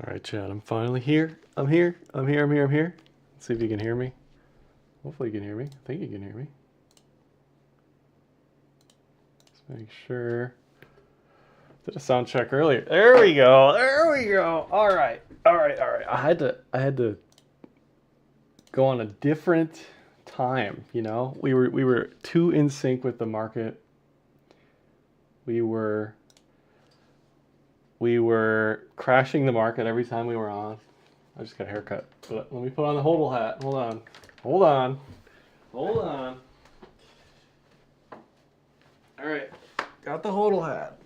All right, Chad, I'm finally here. I'm here. Let's see if you can hear me. Hopefully you can hear me. I think you can hear me. Let's make sure. Did a sound check earlier. There we go. All right. I had to go on a different time, you know? We were too in sync with the market. We were crashing the market every time we were on. I just got a haircut. But let me put on the hodl hat. Hold on. All right. Got the hodl hat.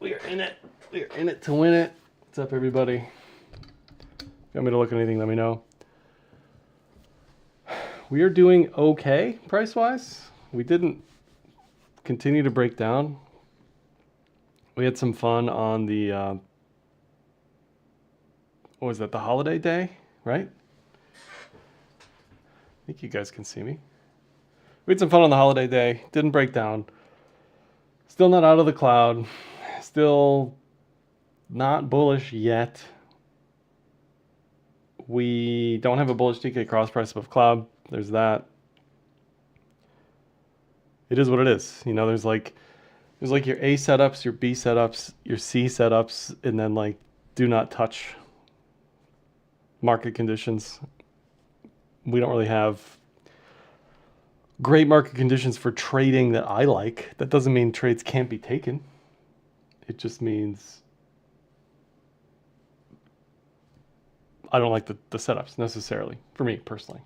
We are in it. We are in it to win it. What's up, everybody? If you want me to look at anything, let me know. We are doing okay price-wise. We didn't continue to break down. We had some fun on the, what was that, the holiday day, right? I think you guys can see me. We had some fun on the holiday day. Didn't break down. Still not out of the cloud. Still not bullish yet. We don't have a bullish TK cross price above cloud. There's that. It is what it is. You know, there's like your A setups, your B setups, your C setups, and then like do not touch market conditions. We don't really have great market conditions for trading that I like. That doesn't mean trades can't be taken. It just means I don't like the setups necessarily, for me personally.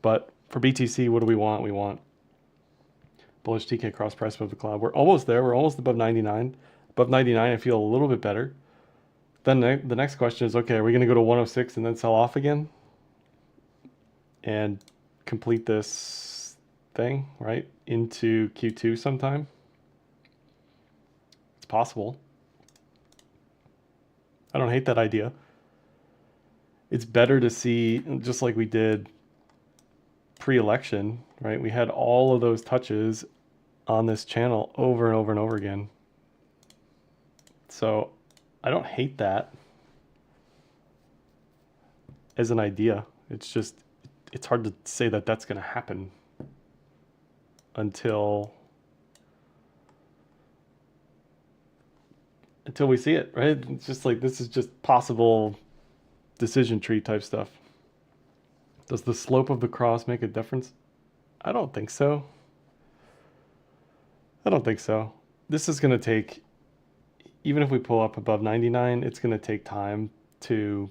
But for BTC, what do we want? We want bullish TK cross price above the cloud. We're almost there. We're almost above 99. Above 99, I feel a little bit better. Then the next question is, okay, are we going to go to 106 and then sell off again? And complete this thing, right, into Q2 sometime? It's possible. I don't hate that idea. It's better to see, just like we did pre-election, right? We had all of those touches on this channel over and over and over again. So I don't hate that as an idea. It's just, it's hard to say that that's going to happen until we see it, right? It's just like, this is just possible decision tree type stuff. Does the slope of the cross make a difference? I don't think so. This is going to take, even if we pull up above 99, it's going to take time to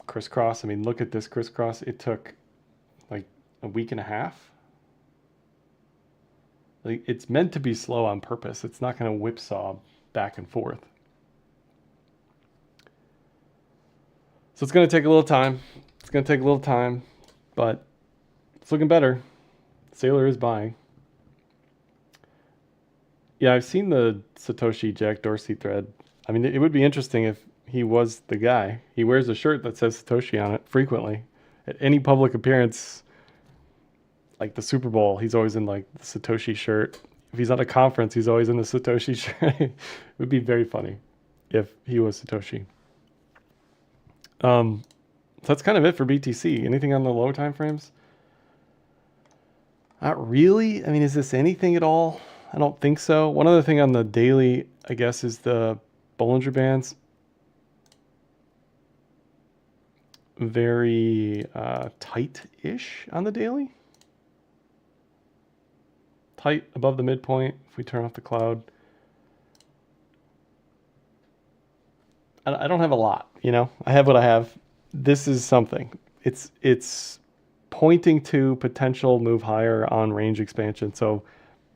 crisscross. I mean, look at this crisscross. It took like a week and a half. Like, it's meant to be slow on purpose. It's not going to whipsaw back and forth. So it's going to take a little time. But it's looking better. Sailor is buying. Yeah, I've seen the Satoshi Jack Dorsey thread. I mean, it would be interesting if he was the guy. He wears a shirt that says Satoshi on it frequently. At any public appearance, like the Super Bowl, he's always in like the Satoshi shirt. If he's at a conference, he's always in the Satoshi shirt. It would be very funny if he was Satoshi. So that's kind of it for BTC. Anything on the low time frames? Not really. I mean, is this anything at all? I don't think so. One other thing on the daily, I guess, is the Bollinger Bands. Very tight-ish on the daily. Tight above the midpoint if we turn off the cloud. I don't have a lot, you know? I have what I have. This is something. It's pointing to potential move higher on range expansion. So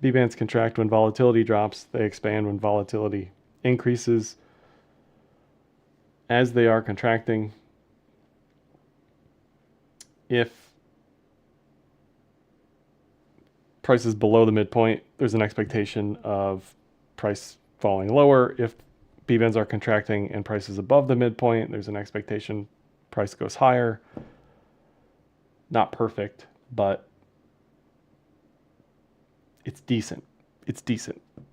B-bands contract when volatility drops. They expand when volatility increases. As they are contracting, if price is below the midpoint, there's an expectation of price falling lower. If B-bands are contracting and price is above the midpoint, there's an expectation price goes higher. Not perfect, but it's decent.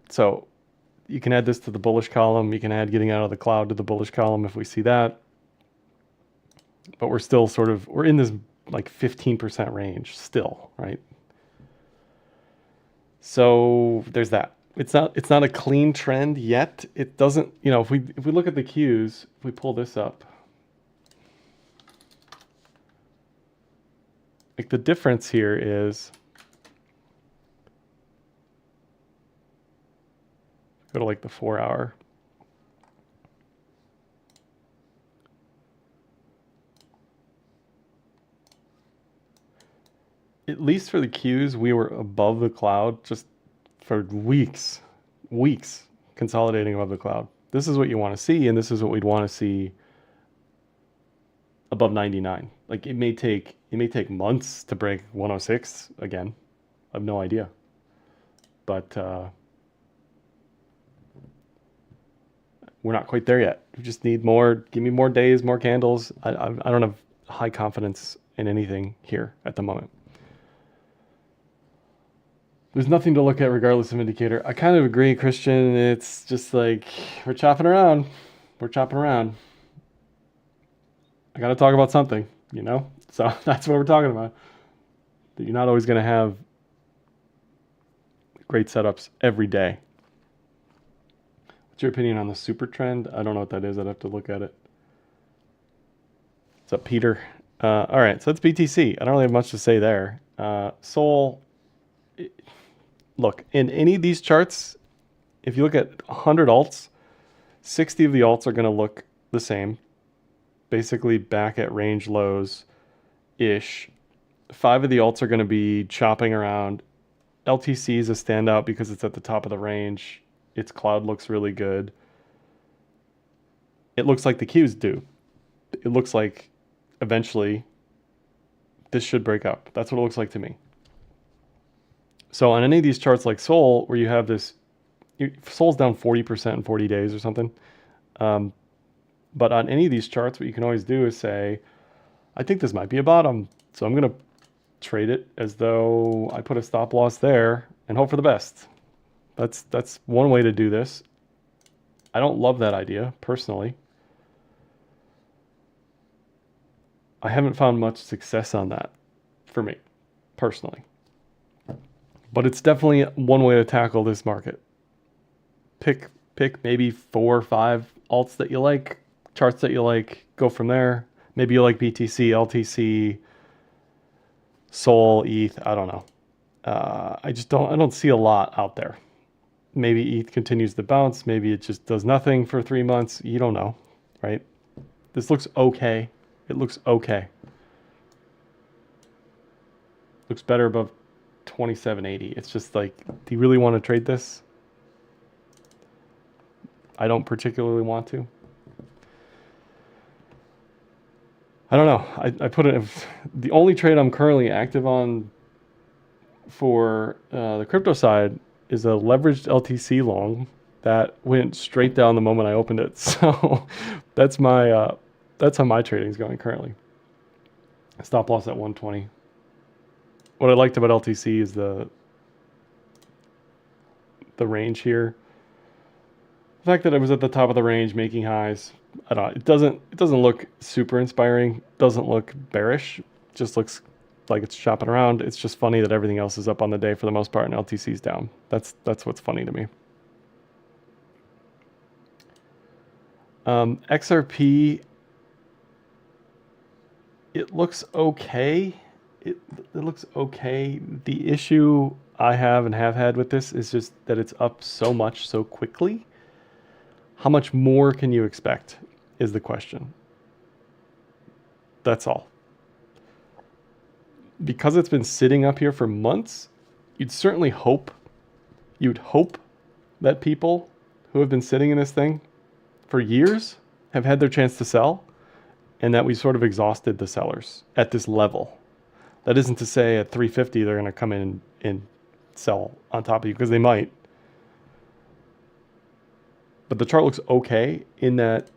So you can add this to the bullish column. You can add getting out of the cloud to the bullish column if we see that. But we're still sort of, we're in this like 15% range still, right? So there's that. It's not a clean trend yet. It doesn't, you know, if we look at the Qs, if we pull this up, like the difference here is, go to like the 4 hour. At least for the Qs, we were above the cloud just for weeks, consolidating above the cloud. This is what you want to see, and this is what we'd want to see above 99. Like it may take months to break 106 again. I have no idea. But we're not quite there yet. We just need more, give me more days, more candles. I don't have high confidence in anything here at the moment. There's nothing to look at regardless of indicator. I kind of agree, Christian. It's just like we're chopping around. We're chopping around. I got to talk about something, you know? So that's what we're talking about. You're not always going to have great setups every day. What's your opinion on the super trend? I don't know what that is. I'd have to look at it. What's up, Peter? All right, so that's BTC. I don't really have much to say there. Sol, look, in any of these charts, if you look at 100 alts, 60 of the alts are going to look the same, basically back at range lows-ish. 5 of the alts are going to be chopping around. LTC is a standout because it's at the top of the range. Its cloud looks really good. It looks like the Qs do. It looks like eventually this should break up. That's what it looks like to me. So on any of these charts like Sol, where you have this, Sol's down 40% in 40 days or something. But on any of these charts, what you can always do is say, I think this might be a bottom. So I'm going to trade it as though I put a stop loss there and hope for the best. That's one way to do this. I don't love that idea personally. I haven't found much success on that for me personally. But it's definitely one way to tackle this market. Pick maybe 4 or 5 alts that you like, charts that you like, go from there. Maybe you like BTC, LTC, Sol, ETH, I don't know. I don't see a lot out there. Maybe ETH continues to bounce. Maybe it just does nothing for 3 months. You don't know, right? This looks okay. It looks okay. Looks better above 2780. It's just like, do you really want to trade this? I don't particularly want to. I don't know. I put it, the only trade I'm currently active on for the crypto side is a leveraged LTC long that went straight down the moment I opened it. So that's how my trading is going currently. Stop loss at 120. What I liked about LTC is the range here. The fact that I was at the top of the range making highs, I don't know, it doesn't look super inspiring, doesn't look bearish, just looks like it's shopping around. It's just funny that everything else is up on the day for the most part and LTC's down. That's what's funny to me. XRP, it looks okay. It looks okay. The issue I have and have had with this is just that it's up so much so quickly. How much more can you expect is the question. That's all. Because it's been sitting up here for months, you'd hope that people who have been sitting in this thing for years have had their chance to sell, and that we sort of exhausted the sellers at this level. That isn't to say at 350 they're going to come in and sell on top of you, because they might. But the chart looks okay in that,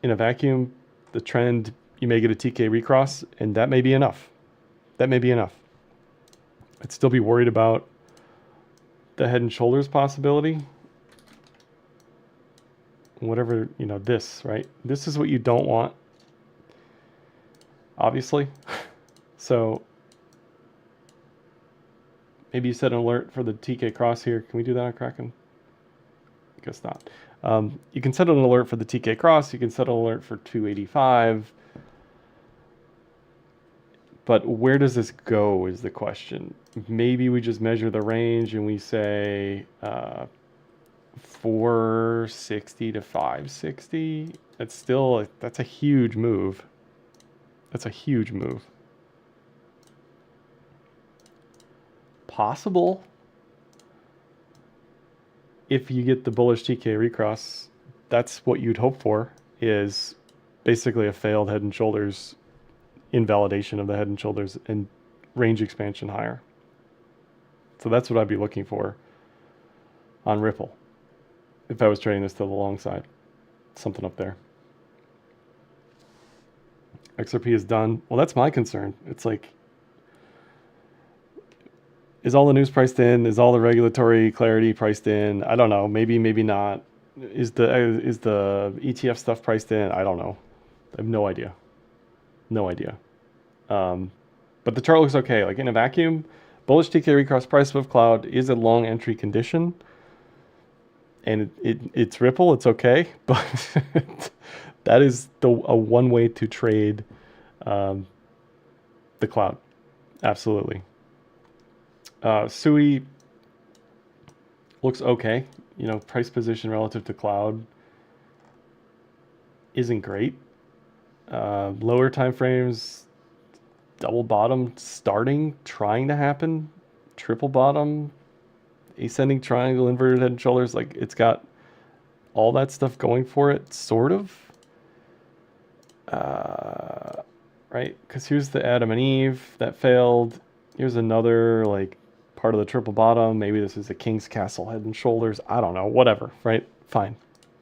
in a vacuum, the trend, you may get a TK recross, and that may be enough. That may be enough. I'd still be worried about the head and shoulders possibility. whatever, you know, this, right? This is what you don't want, obviously. So maybe you set an alert for the TK cross here. Can we do that on Kraken? I guess not. You can set an alert for the TK cross. You can set an alert for 285. But where does this go is the question. Maybe we just measure the range and we say 460 to 560. That's still, that's a huge move. That's a huge move. Possible. If you get the bullish TK recross, that's what you'd hope for, is basically a failed head and shoulders invalidation of the head and shoulders and range expansion higher. So that's what I'd be looking for on Ripple if I was trading this to the long side. Something up there. XRP is done. Well, that's my concern. It's like, is all the news priced in? Is all the regulatory clarity priced in? I don't know. Maybe, maybe not. Is the ETF stuff priced in? I don't know. I have no idea. No idea. But the chart looks okay. Like in a vacuum, bullish TK recross price above cloud is a long entry condition. And it's Ripple. It's okay. But that is a one way to trade the cloud. Absolutely. SUI looks okay. You know, price position relative to cloud isn't great. Lower time frames, double bottom starting, trying to happen, triple bottom, ascending triangle, inverted head and shoulders. Like, it's got all that stuff going for it, sort of. Right? Because here's the Adam and Eve that failed. Here's another, like, part of the triple bottom. Maybe this is a King's Castle head and shoulders. I don't know. Whatever. Right? Fine.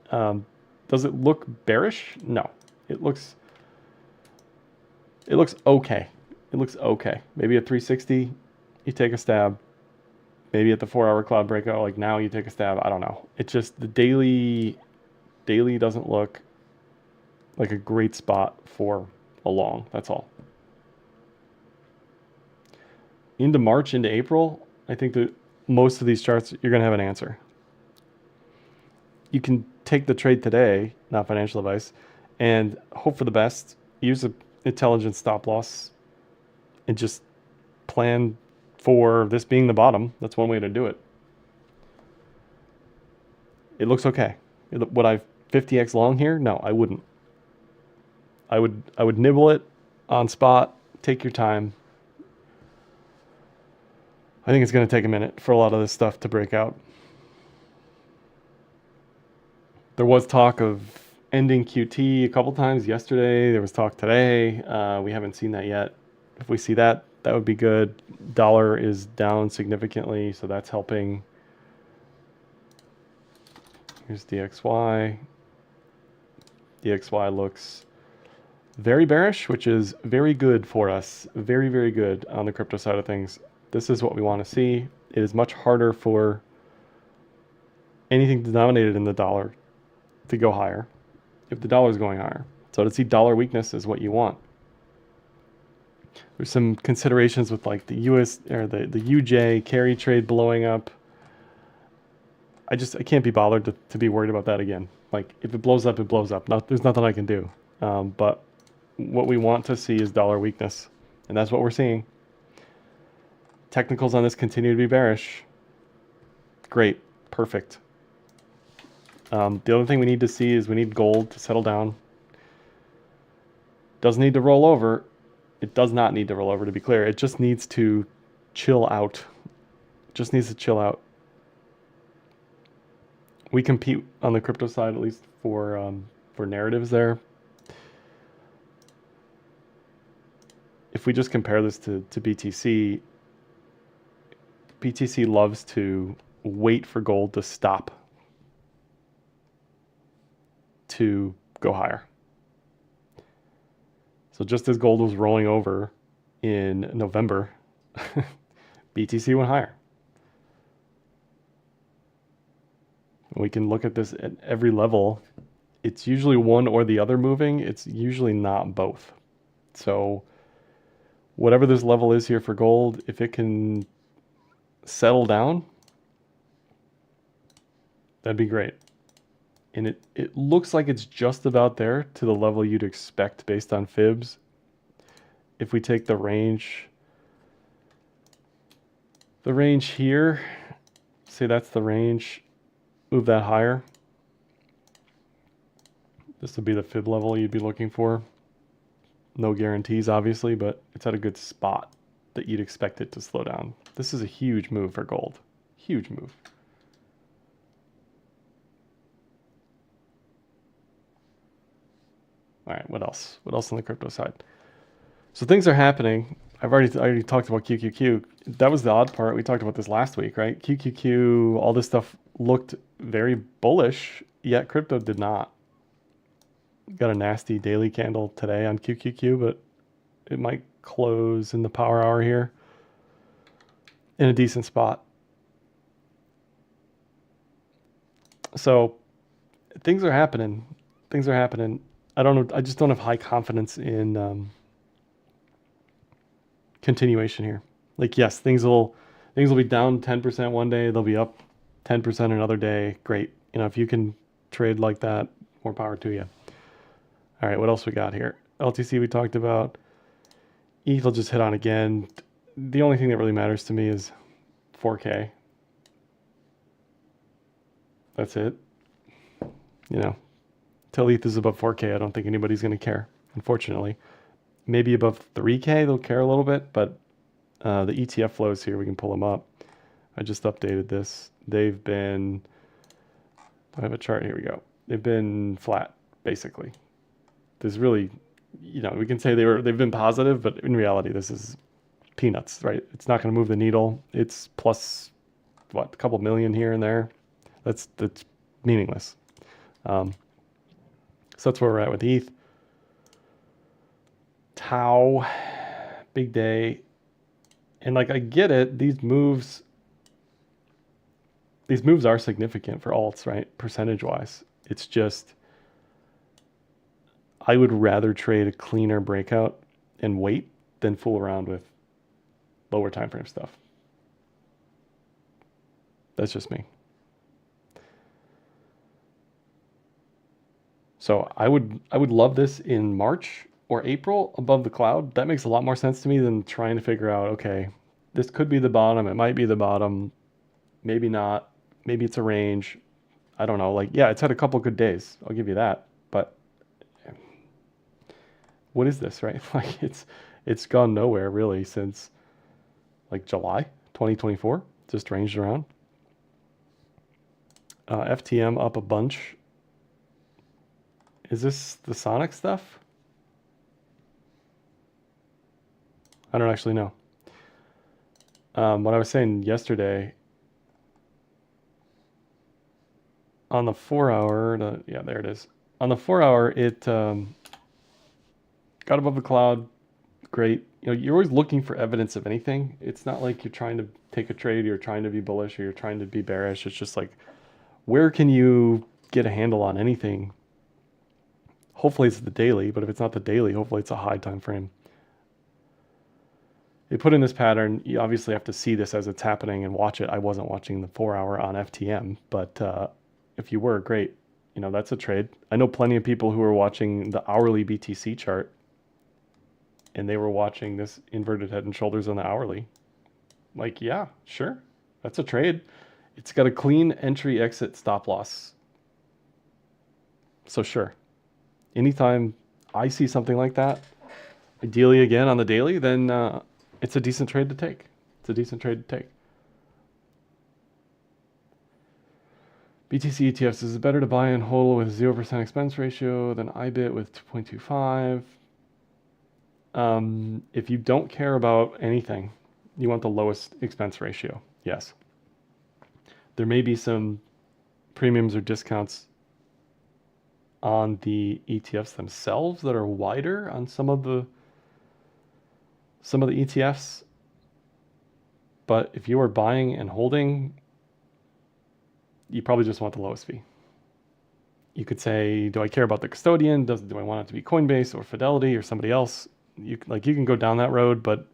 Does it look bearish? No. It looks okay. It looks okay. Maybe at 360, you take a stab. Maybe at the 4-hour cloud breakout, like now, you take a stab. I don't know. It's just the daily doesn't look like a great spot for a long. That's all. Into March, into April, I think that most of these charts, you're going to have an answer. You can take the trade today, not financial advice, and hope for the best. Use an intelligent stop loss and just plan for this being the bottom. That's one way to do it. It looks okay. Would I 50x long here? No, I wouldn't. I would nibble it on spot. Take your time. I think it's going to take a minute for a lot of this stuff to break out. There was talk of ending QT a couple times yesterday. There was talk today. We haven't seen that yet. If we see that, that would be good. Dollar is down significantly, so that's helping. Here's DXY. DXY looks very bearish, which is very good for us. Very, very good on the crypto side of things. This is what we want to see. It is much harder for anything denominated in the dollar to go higher if the dollar is going higher. So to see dollar weakness is what you want. There's some considerations with like the US or the UJ carry trade blowing up. I can't be bothered to be worried about that again. Like, if it blows up, it blows up. There's nothing I can do. But what we want to see is dollar weakness, and that's what we're seeing. Technicals on this continue to be bearish. Great, perfect. The other thing we need to see is we need gold to settle down. Doesn't need to roll over. It does not need to roll over, to be clear. It just needs to chill out. Just needs to chill out. We compete on the crypto side, at least for narratives there. If we just compare this to BTC, BTC loves to wait for gold to stop to go higher. So just as gold was rolling over in November, BTC went higher. We can look at this at every level it's usually one or the other moving. It's usually not both. So whatever this level is here for gold, if it can settle down, that'd be great. And it looks like it's just about there to the level you'd expect based on fibs. If we take the range here, say that's the range, move that higher. This would be the fib level you'd be looking for. No guarantees, obviously, but it's at a good spot that you'd expect it to slow down. This is a huge move for gold. Huge move. All right, what else? What else on the crypto side? So things are happening. I already talked about QQQ. That was the odd part. We talked about this last week, right? QQQ, all this stuff looked very bullish, yet crypto did not. Got a nasty daily candle today on QQQ, but it might close in the power hour here in a decent spot. So things are happening. Things are happening. I don't know. I just don't have high confidence in continuation here. Like, yes, things will be down 10% one day. They'll be up 10% another day. Great. You know, if you can trade like that, more power to you. All right, what else we got here? LTC we talked about. ETH will just hit on again. The only thing that really matters to me is 4K. That's it. You know, till ETH is above 4K, I don't think anybody's going to care, unfortunately. Maybe above 3K, they'll care a little bit, but the ETF flows here, we can pull them up. I just updated this. They've been, I have a chart, here we go. They've been flat, basically. There's really, you know, we can say they've been positive, but in reality, this is peanuts, right? It's not going to move the needle. It's plus, what, a couple million here and there. That's meaningless. So that's where we're at with ETH. Tau, big day. And like, I get it. These moves are significant for alts, right? Percentage wise. It's just, I would rather trade a cleaner breakout and wait than fool around with lower time frame stuff. That's just me. So I would love this in March or April above the cloud. That makes a lot more sense to me than trying to figure out, okay, this could be the bottom. It might be the bottom. Maybe not. Maybe it's a range. I don't know. Like, yeah, it's had a couple good days. I'll give you that. But what is this, right? Like, it's gone nowhere really since like July 2024. Just ranged around. FTM up a bunch. Is this the Sonic stuff? I don't actually know. What I was saying yesterday on the 4 hour, yeah, there it is. On the 4 hour, it got above the cloud. Great. You know, you're always looking for evidence of anything. It's not like you're trying to take a trade, you're trying to be bullish, or you're trying to be bearish. It's just like, where can you get a handle on anything? Hopefully it's the daily, but if it's not the daily, hopefully it's a high time frame. They put in this pattern. You obviously have to see this as it's happening and watch it. I wasn't watching the 4 hour on FTM, but if you were, great. You know, that's a trade. I know plenty of people who are watching the hourly BTC chart and they were watching this inverted head and shoulders on the hourly. Like, yeah, sure. That's a trade. It's got a clean entry exit stop loss. So sure. Anytime I see something like that, ideally again on the daily, then it's a decent trade to take. It's a decent trade to take. BTC ETFs, is it better to buy and hold with 0% expense ratio than IBIT with 2.25? If you don't care about anything, you want the lowest expense ratio. Yes. There may be some premiums or discounts on the ETFs themselves that are wider on some of the ETFs. But if you are buying and holding, you probably just want the lowest fee. You could say, do I care about the custodian? Do I want it to be Coinbase or Fidelity or somebody else? You can go down that road, but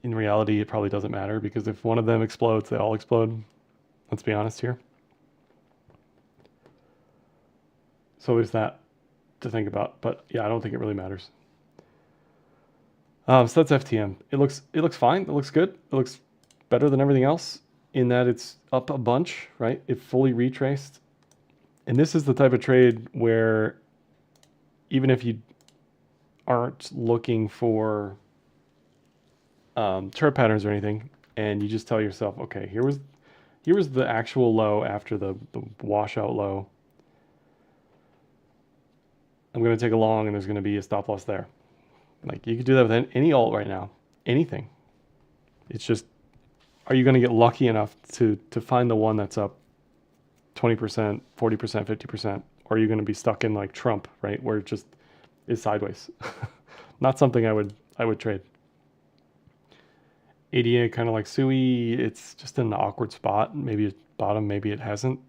in reality, it probably doesn't matter because if one of them explodes, they all explode. Let's be honest here. So there's that to think about, but yeah, I don't think it really matters. So that's FTM. It looks fine. It looks good. It looks better than everything else in that it's up a bunch, right? It fully retraced. And this is the type of trade where even if you aren't looking for chart patterns or anything, and you just tell yourself, okay, here was the actual low after the washout low. I'm going to take a long, and there's going to be a stop loss there. Like you could do that with any alt right now, anything. It's just, are you going to get lucky enough to find the one that's up 20%, 40%, 50%, or are you going to be stuck in like Trump, right, where it just is sideways? Not something I would trade. ADA kind of like Sui, it's just in an awkward spot. Maybe it's bottom, maybe it hasn't.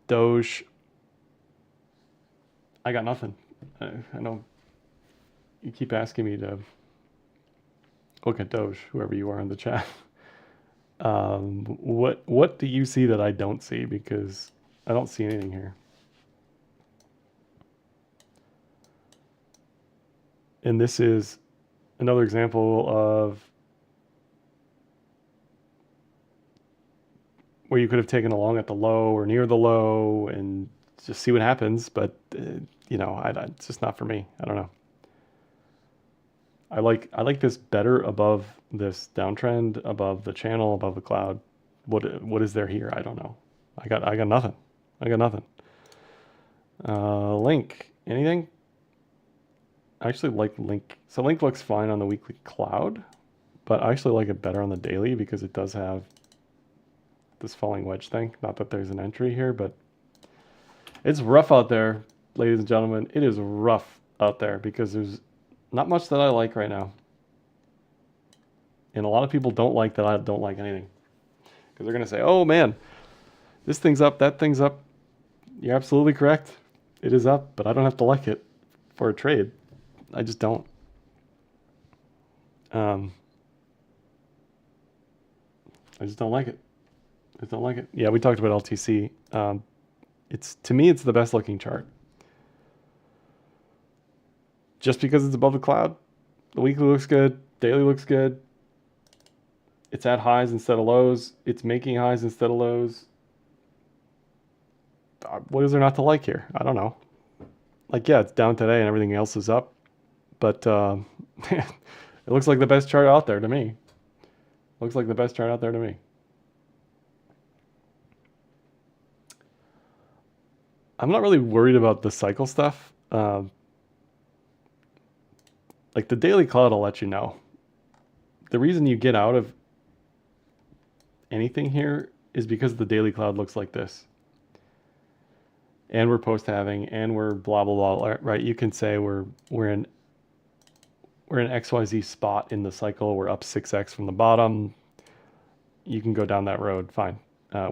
Doge, I got nothing. I know you keep asking me to look at Doge, whoever you are in the chat. What do you see that I don't see? Because I don't see anything here. And this is another example of where you could have taken a long at the low or near the low and just see what happens. But, you know, it's just not for me. I don't know. I like this better above this downtrend, above the channel, above the cloud. What is there here? I don't know. I got nothing. I got nothing. Link, anything? I actually like Link. So Link looks fine on the weekly cloud, but I actually like it better on the daily because it does have this falling wedge thing. Not that there's an entry here, but it's rough out there, ladies and gentlemen. It is rough out there because there's not much that I like right now. And a lot of people don't like that I don't like anything. Because they're going to say, oh man, this thing's up, that thing's up. You're absolutely correct. It is up, but I don't have to like it for a trade. I just don't. I just don't like it. I just don't like it. Yeah, we talked about LTC. To me, it's the best looking chart. Just because it's above the cloud, the weekly looks good, daily looks good. It's at highs instead of lows. It's making highs instead of lows. What is there not to like here? I don't know. Like, yeah, it's down today and everything else is up. But it looks like the best chart out there to me. Looks like the best chart out there to me. I'm not really worried about the cycle stuff. Like the daily cloud will let you know. The reason you get out of anything here is because the daily cloud looks like this. And we're post-halving and we're blah, blah, blah, right? You can say we're in XYZ spot in the cycle. We're up 6x from the bottom. You can go down that road, fine.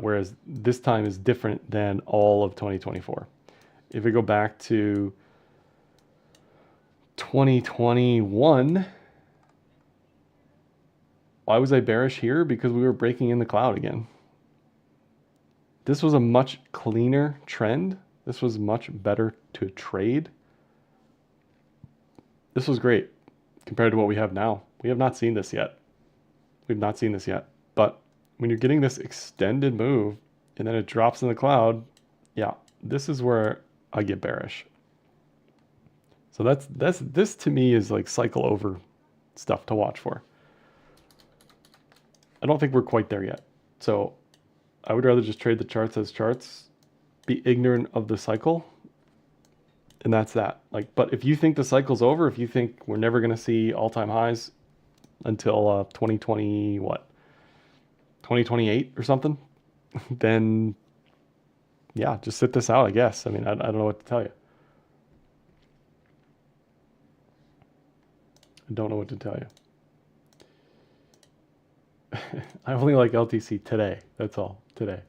Whereas this time is different than all of 2024. If we go back to 2021, why was I bearish here? Because we were breaking in the cloud again. This was a much cleaner trend. This was much better to trade. This was great compared to what we have now. We have not seen this yet. We've not seen this yet. But when you're getting this extended move and then it drops in the cloud, yeah, this is where I get bearish. So this to me is like cycle over stuff to watch for. I don't think we're quite there yet. So I would rather just trade the charts as charts, be ignorant of the cycle, and that's that. Like, but if you think the cycle's over, if you think we're never going to see all-time highs until 2020, what? 2028 or something, then yeah, just sit this out, I guess. I mean, I don't know what to tell you. I don't know what to tell you. I only like LTC today. That's all. Today.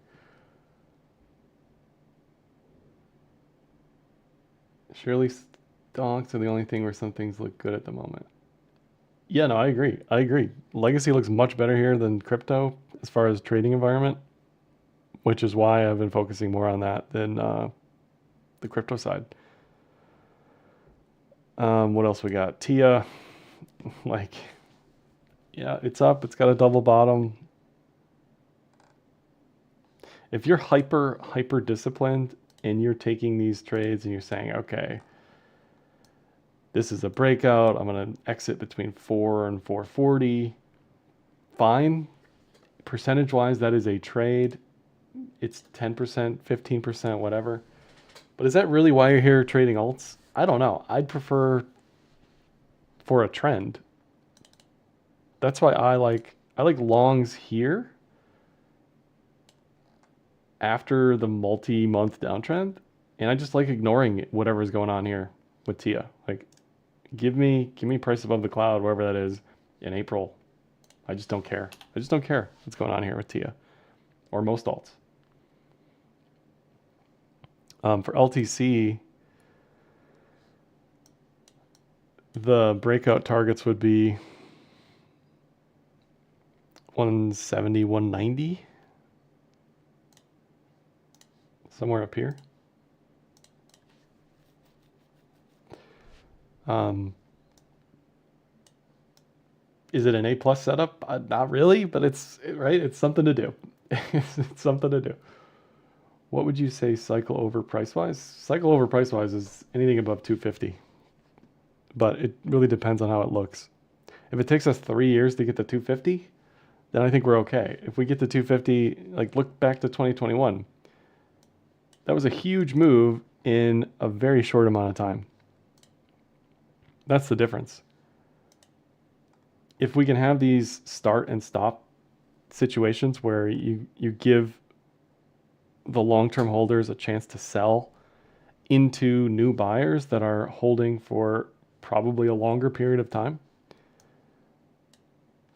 Surely stocks are the only thing where some things look good at the moment. Yeah, no, I agree. I agree. Legacy looks much better here than crypto as far as trading environment, which is why I've been focusing more on that than the crypto side. What else we got? TIA, like, yeah, it's up. It's got a double bottom. If you're hyper disciplined and you're taking these trades and you're saying, okay, this is a breakout, I'm going to exit between 4 and 440, fine. Percentage wise, that is a trade. It's 10%, 15%, whatever. But is that really why you're here trading alts? I don't know. I'd prefer for a trend. That's why I like longs here after the multi-month downtrend, and I just like ignoring whatever's going on here with TIA. Like, give me price above the cloud, wherever that is, in April. I just don't care. I just don't care what's going on here with TIA or most alts. For LTC, the breakout targets would be 170, 190, somewhere up here. Is it an A plus setup? Not really, but it's right. It's something to do. It's something to do. What would you say cycle over price wise? Cycle over price wise is anything above 250, but it really depends on how it looks. If it takes us 3 years to get to 250, then I think we're okay. If we get to 250, like look back to 2021, that was a huge move in a very short amount of time. That's the difference. If we can have these start and stop situations where you give the long-term holders a chance to sell into new buyers that are holding for probably a longer period of time,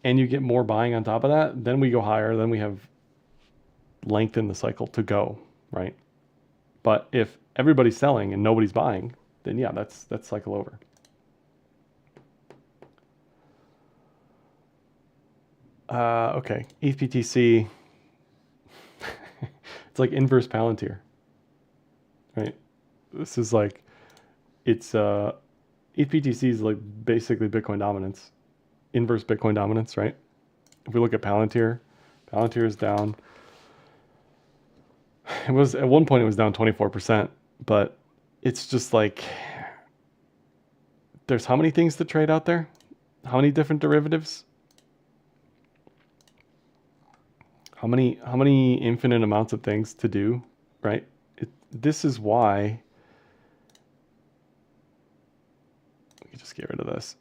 and you get more buying on top of that, then we go higher, then we have length in the cycle to go, right? But if everybody's selling and nobody's buying, then yeah, that's cycle over. Okay, ETH-BTC, it's like inverse Palantir, right? This is like, it's ETH-BTC is like basically Bitcoin dominance, inverse Bitcoin dominance, right? If we look at Palantir, Palantir is down. It was at one point it was down 24%, but it's just like there's how many things to trade out there? How many different derivatives? How many infinite amounts of things to do, right? This is why we can just get rid of this.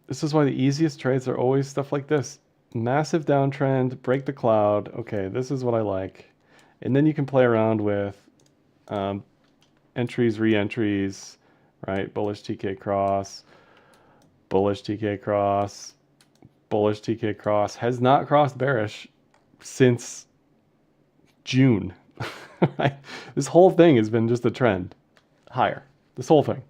This is why the easiest trades are always stuff like this. Massive downtrend, break the cloud. Okay, this is what I like. And then you can play around with entries, re-entries, right? Bullish TK cross, bullish TK cross, bullish TK cross. Has not crossed bearish since June. Right? This whole thing has been just a trend higher. This whole thing.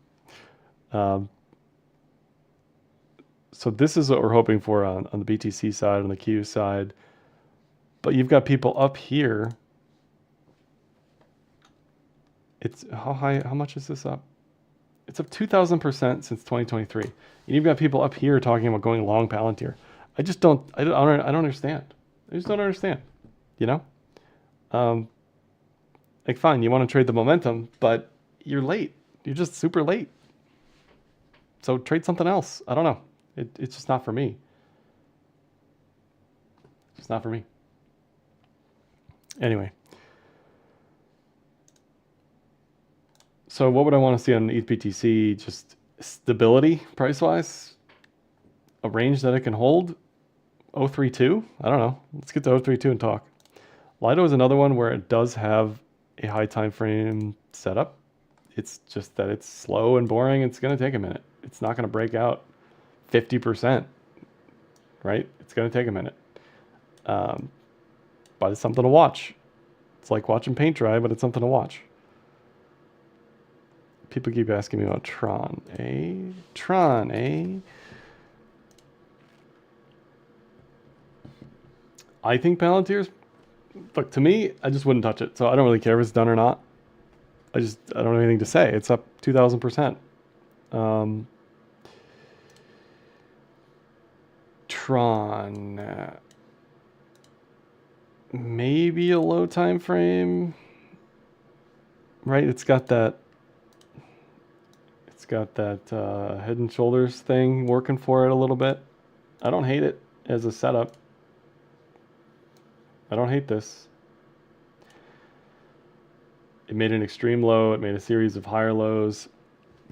So this is what we're hoping for on the BTC side, on the Q side. But you've got people up here. It's how high? How much is this up? It's up 2,000% since 2023. And you've got people up here talking about going long Palantir. I don't understand. I just don't understand. You know, like fine, you want to trade the momentum, but you're late. You're just super late. So trade something else. I don't know. It's just not for me. It's not for me. Anyway. So what would I want to see on ETH-BTC? Just stability price-wise? A range that it can hold? 032? I don't know. Let's get to 032 and talk. Lido is another one where it does have a high time frame setup. It's just that it's slow and boring. It's going to take a minute. It's not going to break out 50%, right? It's going to take a minute. But it's something to watch. It's like watching paint dry, but it's something to watch. People keep asking me about Tron, eh? Tron, eh? I think look, to me, I just wouldn't touch it. So I don't really care if it's done or not. I don't have anything to say. It's up 2,000%. Tron, maybe a low time frame, right? It's got that head and shoulders thing working for it a little bit. I don't hate it as a setup. I don't hate this. It made an extreme low. It made a series of higher lows.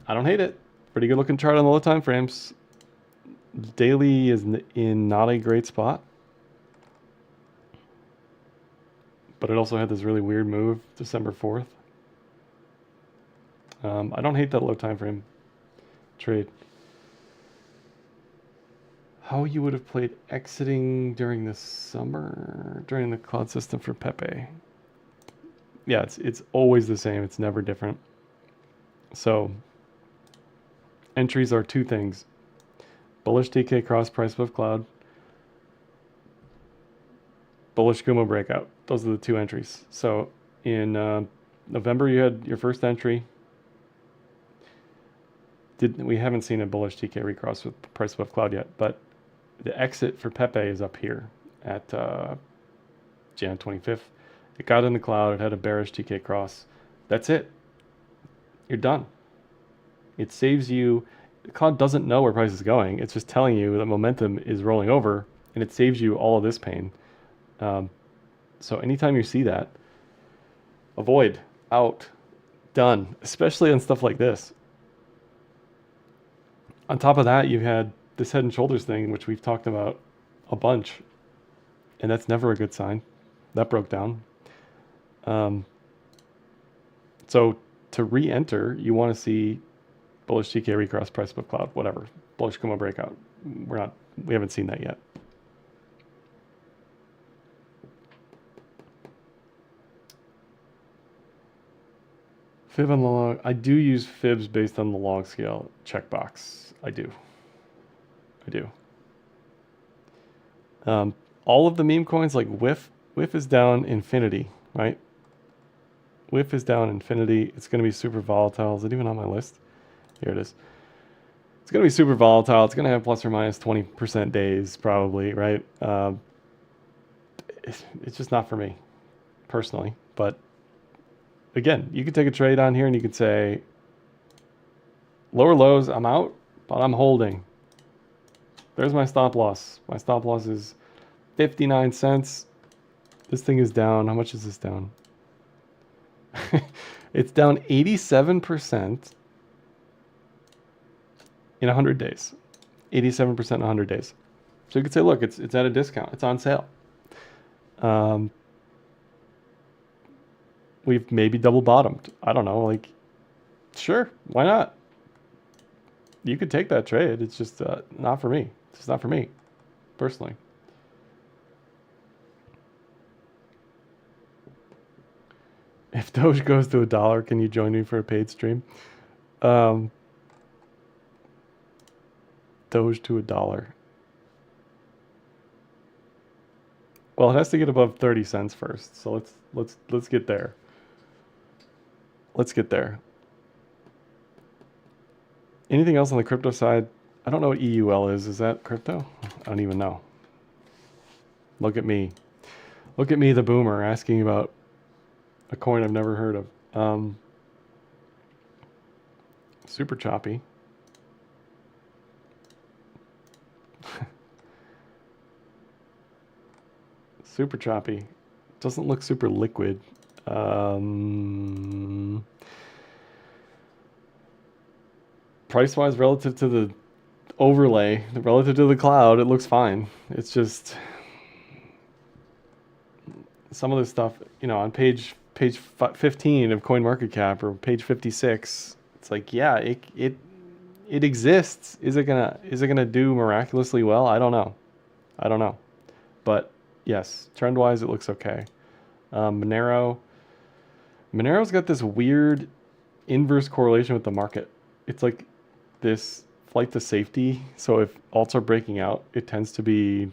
I don't hate it. Pretty good looking chart on the low time frames. Daily is in not a great spot. But it also had this really weird move December 4th. I don't hate that low time frame trade. How you would have played exiting during the summer, during the cloud system for Pepe. Yeah, it's always the same. It's never different. So entries are two things. Bullish TK cross price above cloud. Bullish Kumo breakout. Those are the two entries. So in November, you had your first entry. We haven't seen a bullish TK recross with price above cloud yet, but the exit for Pepe is up here at Jan 25th. It got in the cloud. It had a bearish TK cross. That's it. You're done. It saves you. The cloud doesn't know where price is going. It's just telling you that momentum is rolling over, and it saves you all of this pain. So anytime you see that, avoid, out, done, especially on stuff like this. On top of that, you've had this head and shoulders thing, which we've talked about a bunch, and that's never a good sign. That broke down. So to re-enter, you want to see bullish TK recross price above cloud, whatever. Bullish Kumo breakout. We haven't seen that yet. Fib on the log. I do use fibs based on the log scale checkbox. I do. All of the meme coins like WIF is down infinity, right? WIF is down infinity. It's going to be super volatile. Is it even on my list? Here it is. It's going to be super volatile. It's going to have plus or minus 20% days probably, right? It's just not for me personally. But again, you could take a trade on here and you could say lower lows, I'm out, but I'm holding. There's my stop loss. My stop loss is 59 cents. This thing is down. How much is this down? It's down 87% in 100 days. 87% in 100 days. So you could say, look, it's at a discount. It's on sale. We've maybe double bottomed. I don't know. Like, sure, why not? You could take that trade. It's just not for me. It's just not for me, personally. If Doge goes to $1, can you join me for a paid stream? Doge to $1. Well, it has to get above 30 cents first. So let's get there. Let's get there. Anything else on the crypto side? I don't know what EUL is. Is that crypto? I don't even know. Look at me. Look at me, the boomer, asking about a coin I've never heard of. Super choppy. Super choppy. Doesn't look super liquid. Price-wise, relative to the overlay, relative to the cloud, it looks fine. It's just some of this stuff, you know, on page 15 of CoinMarketCap or page 56, it's like, yeah, it exists. Is it gonna do miraculously well? I don't know. I don't know. But yes, trend-wise, it looks okay. Monero's got this weird inverse correlation with the market. It's like this flight to safety. So if alts are breaking out, it tends to be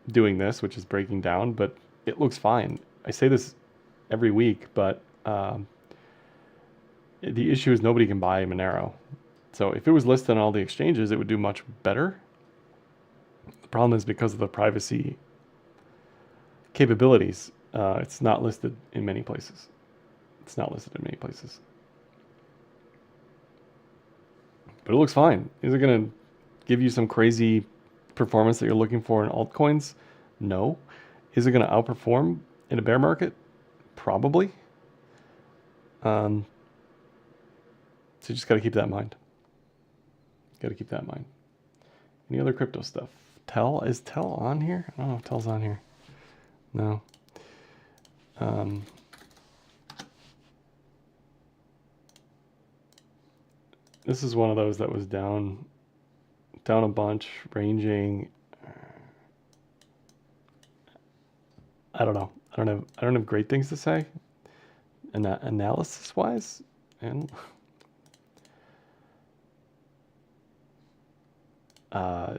doing this, which is breaking down, but it looks fine. I say this every week, but the issue is nobody can buy Monero. So if it was listed on all the exchanges, it would do much better. The problem is because of the privacy capabilities, it's not listed in many places. It's not listed in many places. But it looks fine. Is it going to give you some crazy performance that you're looking for in altcoins? No. Is it going to outperform in a bear market? Probably. So you just got to keep that in mind. Got to keep that in mind. Any other crypto stuff? Is Tel on here? I don't know if Tel's on here. No. This is one of those that was down a bunch, ranging. I don't know. I don't have great things to say. Analysis wise, and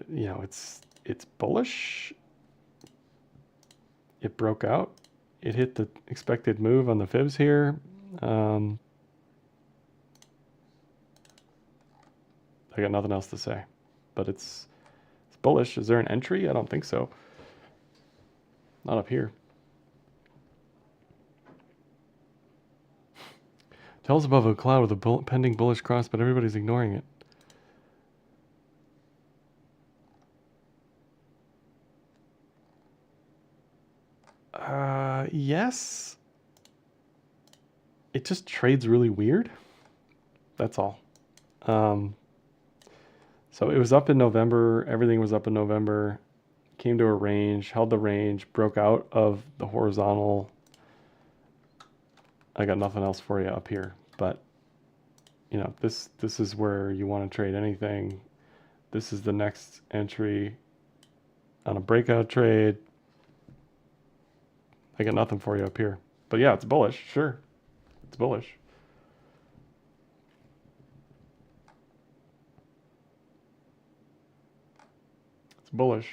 you know, it's bullish. It broke out. It hit the expected move on the fibs here. I got nothing else to say, but it's bullish. Is there an entry? I don't think so. Not up here. Tells above a cloud with a pending bullish cross, but everybody's ignoring it. Yes. It just trades really weird. That's all. So it was up in November. Everything was up in November. Came to a range, held the range, broke out of the horizontal. I got nothing else for you up here, but you know, this is where you want to trade anything. This is the next entry on a breakout trade. I got nothing for you up here, but yeah, it's bullish. Sure, it's bullish. It's bullish.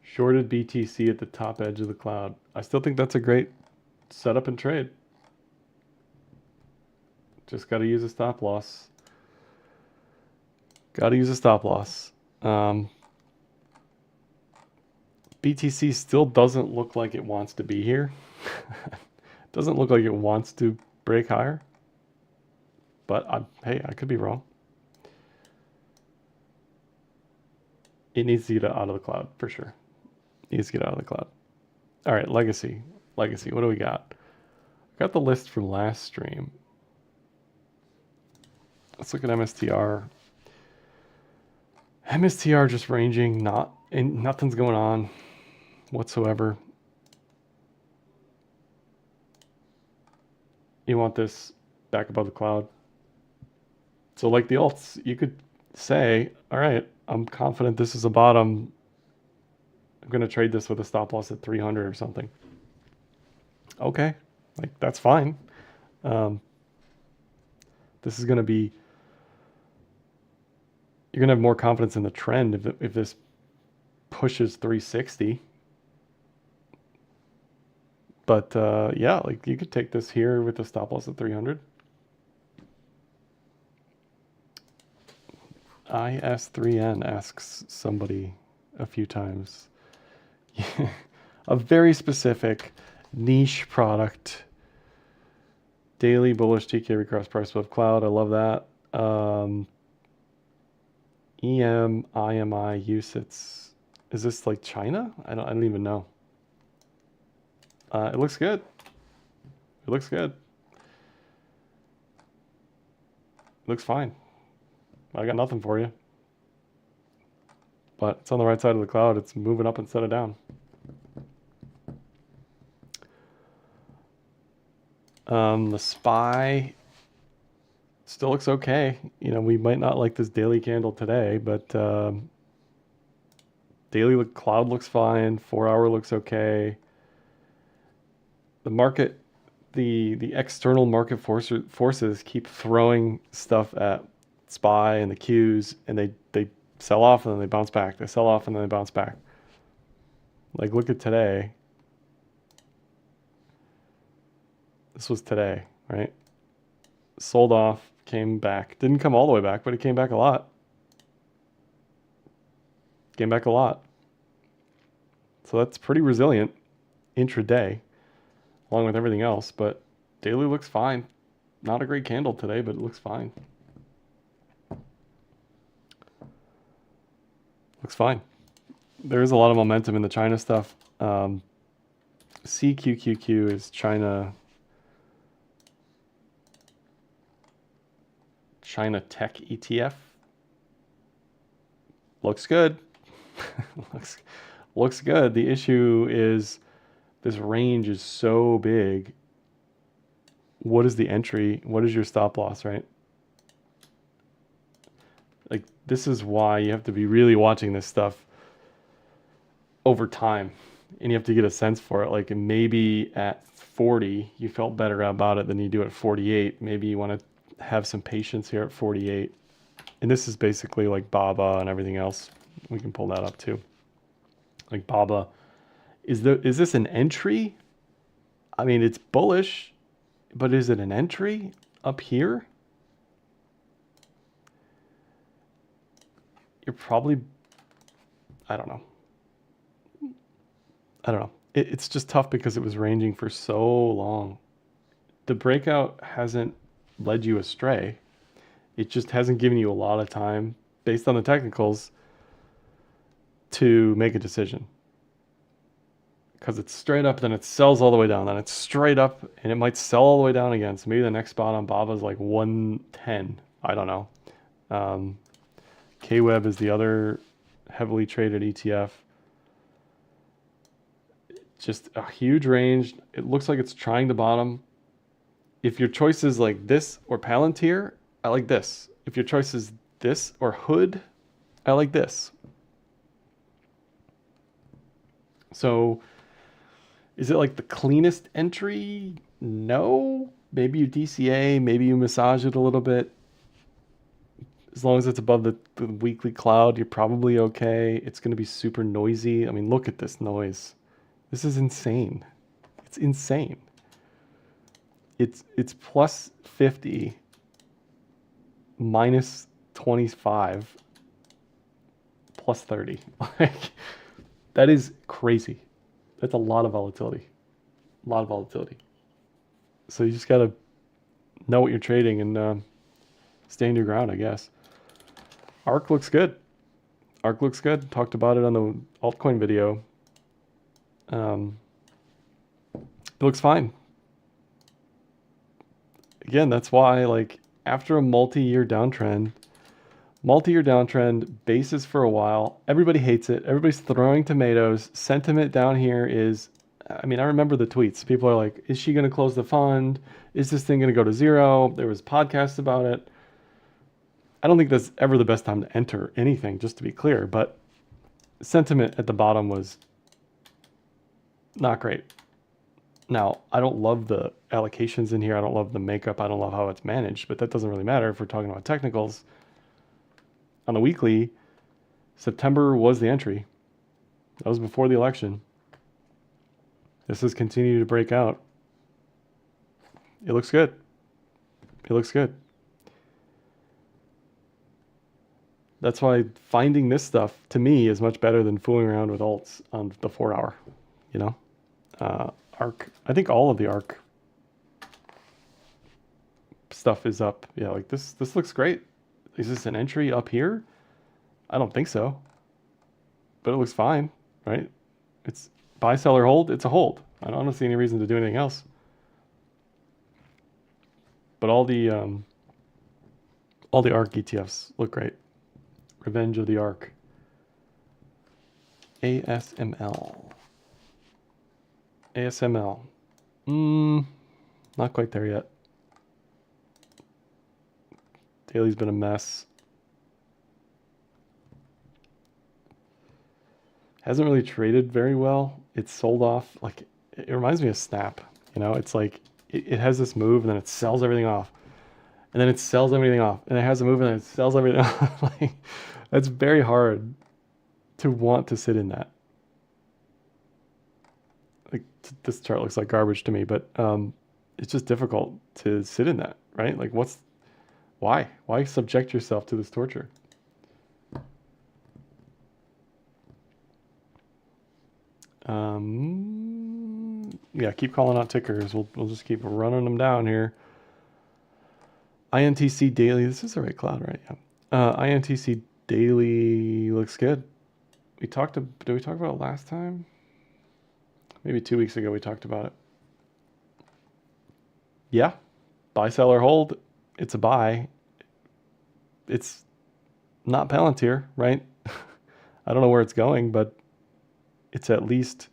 Shorted BTC at the top edge of the cloud. I still think that's a great setup and trade. Just got to use a stop loss. Got to use a stop loss. BTC still doesn't look like it wants to be here. Doesn't look like it wants to break higher. But hey, I could be wrong. It needs to get out of the cloud for sure. It needs to get out of the cloud. All right, legacy. Legacy, what do we got? Got the list from last stream. Let's look at MSTR. MSTR just ranging, nothing's going on whatsoever. You want this back above the cloud. So like the alts, you could say, all right, I'm confident this is a bottom. I'm going to trade this with a stop loss at 300 or something. Okay, like that's fine. This is going to be, you're going to have more confidence in the trend if this pushes 360. But yeah, like you could take this here with a stop loss at 300. IS3N asks somebody a few times. A very specific niche product. Daily bullish TK recross price above cloud. I love that. EM, IMI, USITs. Is this like China? I don't even know. It looks good. It looks good. It looks fine. I got nothing for you. But it's on the right side of the cloud. It's moving up instead of down. The SPY still looks okay. You know, we might not like this daily candle today, but Daily cloud looks fine. 4-hour looks okay. The market, the external market forces keep throwing stuff at SPY and the Qs, and they sell off and then they bounce back. They sell off and then they bounce back. Like, look at today. This was today, right? Sold off, came back. Didn't come all the way back, but it came back a lot. Came back a lot. So that's pretty resilient intraday, along with everything else. But daily looks fine. Not a great candle today, but it looks fine. Looks fine. There is a lot of momentum in the China stuff. CQQQ is China Tech ETF. Looks good. looks good. The issue is this range is so big. What is the entry? What is your stop loss, right? Like, this is why you have to be really watching this stuff over time, and you have to get a sense for it. Like, maybe at 40 you felt better about it than you do at 48. Maybe you want to have some patience here at 48. And this is basically like BABA and everything else. We can pull that up too. Like BABA, is this an entry? I mean, it's bullish, but is it an entry up here? You're probably, I don't know. It's just tough because it was ranging for so long. The breakout hasn't led you astray. It just hasn't given you a lot of time based on the technicals to make a decision. Because it's straight up, then it sells all the way down, then it's straight up, and it might sell all the way down again. So maybe the next spot on BABA is like 110. I don't know. KWeb is the other heavily traded ETF. Just a huge range. It looks like it's trying to bottom. If your choice is like this or Palantir, I like this. If your choice is this or Hood, I like this. So is it like the cleanest entry? No. Maybe you DCA, maybe you massage it a little bit. As long as it's above the weekly cloud, you're probably okay. It's going to be super noisy. I mean, look at this noise. This is insane. It's insane. It's plus 50, minus 25, plus 30. Like, that is crazy. That's a lot of volatility. A lot of volatility. So you just got to know what you're trading and stand your ground, I guess. ARK looks good. ARK looks good. Talked about it on the altcoin video. It looks fine. Again, that's why, like, after a multi-year downtrend, basis for a while, everybody hates it. Everybody's throwing tomatoes. Sentiment down here is, I mean, I remember the tweets. People are like, is she going to close the fund? Is this thing going to go to zero? There was podcasts about it. I don't think that's ever the best time to enter anything, just to be clear, but sentiment at the bottom was not great. Now, I don't love the allocations in here. I don't love the makeup. I don't love how it's managed, but that doesn't really matter if we're talking about technicals. On the weekly, September was the entry. That was before the election. This has continued to break out. It looks good. It looks good. That's why finding this stuff, to me, is much better than fooling around with alts on the 4-hour, you know? ARK, I think all of the ARK stuff is up. Yeah, like this looks great. Is this an entry up here? I don't think so. But it looks fine, right? It's buy, sell, or hold. It's a hold. I don't see any reason to do anything else. But all the ARK ETFs look great. Revenge of the ARK. ASML. ASML. Not quite there yet. Daily's been a mess. Hasn't really traded very well. It's sold off. Like, it reminds me of Snap. You know, it's like it has this move and then it sells everything off. And then it sells everything off. And it has a move and then it sells everything off. Like, that's very hard to want to sit in that. Like, this chart looks like garbage to me, but it's just difficult to sit in that, right? Like, why? Why subject yourself to this torture? Yeah, keep calling out tickers. We'll just keep running them down here. INTC daily. This is the right cloud, right? Yeah. INTC daily looks good. Did we talk about it last time? Maybe 2 weeks ago we talked about it. Yeah. Buy, sell, or hold. It's a buy. It's not Palantir, right? I don't know where it's going, but it's at least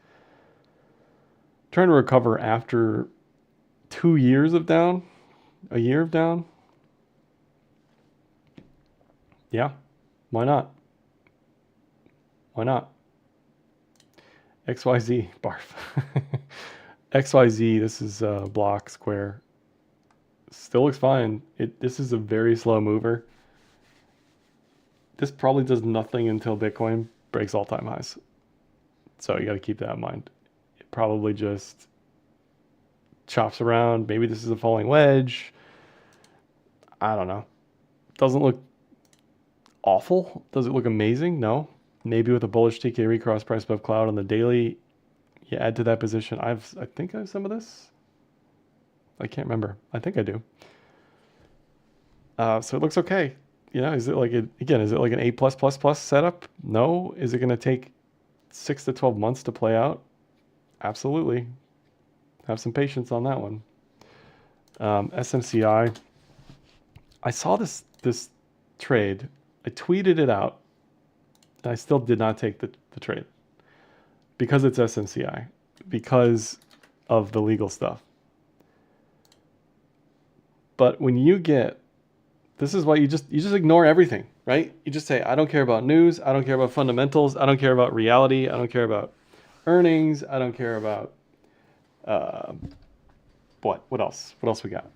trying to recover after 2 years of down, a year of down. Yeah, why not? Why not? XYZ, barf. XYZ, this is block, square. Still looks fine. This is a very slow mover. This probably does nothing until Bitcoin breaks all-time highs. So you got to keep that in mind. It probably just chops around. Maybe this is a falling wedge. I don't know. Doesn't look awful. Does it look amazing? No. Maybe with a bullish TK recross price above cloud on the daily, you add to that position. I think I have some of this. I can't remember. I think I do. So it looks okay. You know, is it like is it like an A+++ setup? No. Is it going to take 6 to 12 months to play out? Absolutely. Have some patience on that one. SMCI. I saw this trade. I tweeted it out. And I still did not take the trade because it's SMCI, because of the legal stuff. But when you get, this is why you just ignore everything, right? You just say, I don't care about news. I don't care about fundamentals. I don't care about reality. I don't care about earnings. I don't care about, what else? What else we got?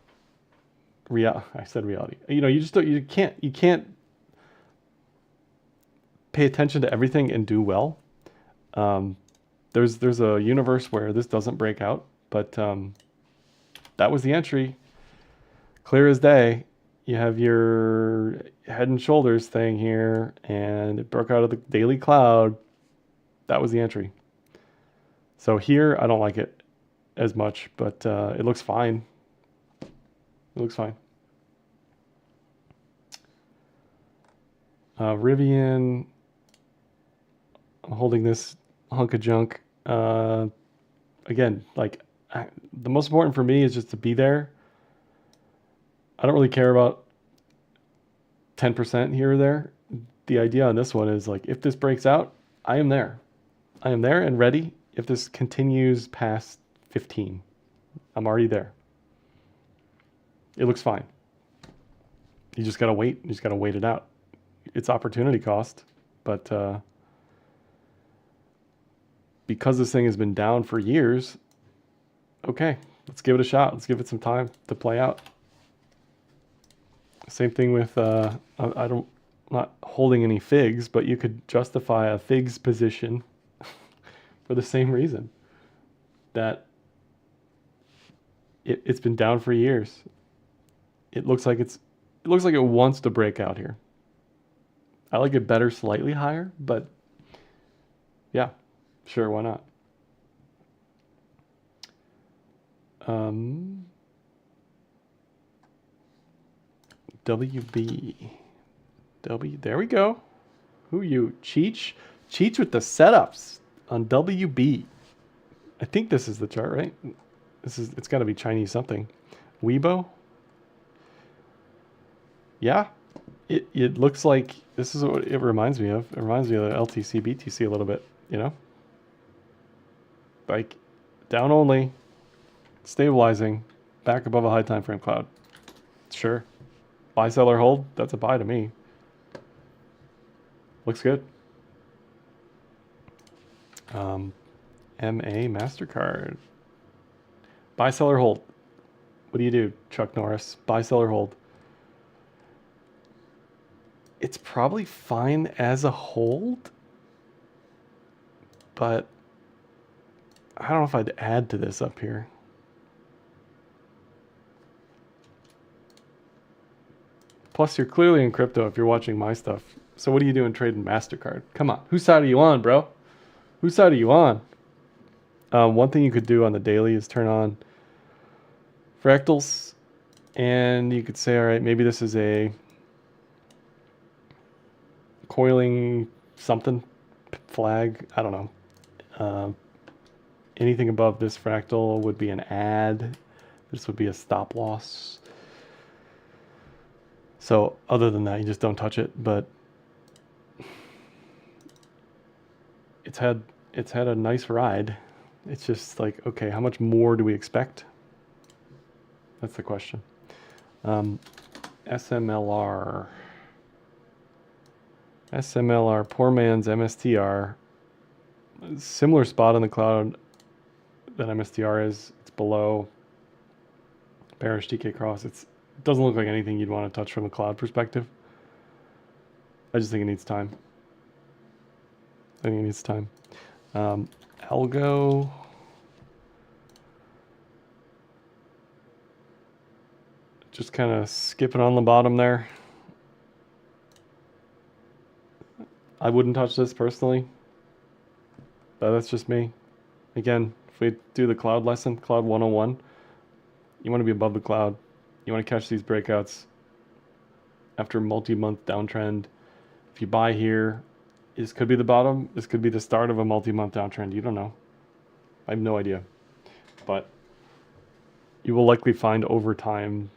I said reality. You know, you can't pay attention to everything and do well. There's a universe where this doesn't break out, but that was the entry. Clear as day. You have your head and shoulders thing here, and it broke out of the daily cloud. That was the entry. So here, I don't like it as much, but it looks fine. It looks fine. Rivian, I'm holding this hunk of junk. Again, like the most important for me is just to be there. I don't really care about 10% here or there. The idea on this one is like, if this breaks out, I am there. I am there and ready. If this continues past 15, I'm already there. It looks fine. You just got to wait. You just got to wait it out. It's opportunity cost, but because this thing has been down for years, okay, let's give it a shot. Let's give it some time to play out. Same thing with, I'm not holding any figs, but you could justify a figs position for the same reason, that it's been down for years. It looks like it wants to break out here. I like it better slightly higher, but yeah, sure, why not? WB. There we go. Who you? Cheech? Cheech with the setups on WB. I think this is the chart, right? It's got to be Chinese something. Weibo? Yeah. It looks like this is what it reminds me of. It reminds me of the LTC BTC a little bit, you know? Like down only, stabilizing, back above a high time frame cloud. Sure. Buy, sell, or hold, that's a buy to me. Looks good. MA MasterCard. Buy, sell, or hold. What do you do, Chuck Norris? Buy, sell, or hold. It's probably fine as a hold, but I don't know if I'd add to this up here. Plus, you're clearly in crypto if you're watching my stuff. So what are you doing trading MasterCard? Come on. Whose side are you on, bro? Whose side are you on? One thing you could do on the daily is turn on fractals. And you could say, all right, maybe this is a coiling something flag. I don't know. Anything above this fractal would be an add. This would be a stop loss. So other than that, you just don't touch it. But it's had a nice ride. It's just like, okay, how much more do we expect? That's the question. SMLR. SMLR, poor man's MSTR. Similar spot on the cloud that MSTR is. It's below bearish DK cross. It doesn't look like anything you'd want to touch from a cloud perspective. I just think it needs time. Algo. Just kind of skipping on the bottom there. I wouldn't touch this personally, but that's just me. Again, if we do the cloud lesson, cloud 101, you want to be above the cloud. You want to catch these breakouts after multi-month downtrend. If you buy here, this could be the bottom. This could be the start of a multi-month downtrend. You don't know. I have no idea. But you will likely find over time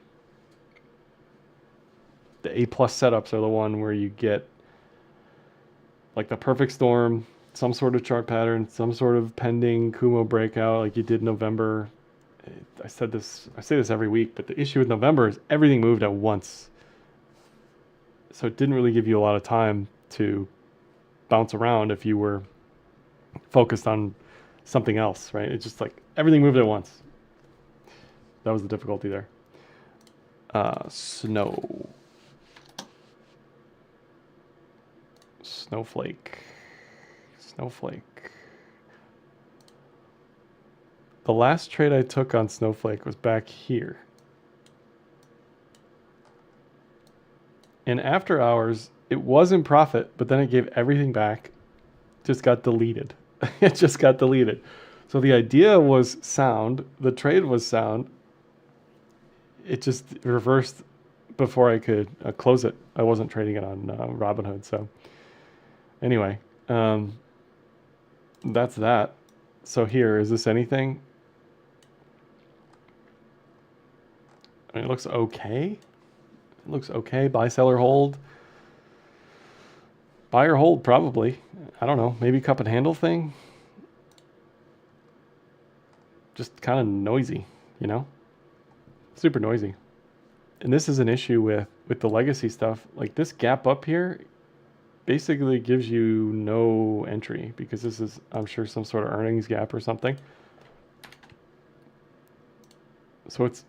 the A+ setups are the one where you get like the perfect storm, some sort of chart pattern, some sort of pending Kumo breakout like you did in November. I say this every week, but the issue with November is everything moved at once. So it didn't really give you a lot of time to bounce around if you were focused on something else, right? It's just like everything moved at once. That was the difficulty there. Snowflake. The last trade I took on Snowflake was back here. And after hours, it was in profit, but then it gave everything back. Just got deleted. It just got deleted. So the idea was sound. The trade was sound. It just reversed before I could close it. I wasn't trading it on Robinhood. So anyway, that's that. So here, is this anything? I mean, it looks okay. It looks okay. Buy, sell, or hold. Buy or hold, probably. I don't know. Maybe cup and handle thing. Just kind of noisy, you know? Super noisy. And this is an issue with the legacy stuff. Like this gap up here basically gives you no entry because this is, I'm sure, some sort of earnings gap or something. So it's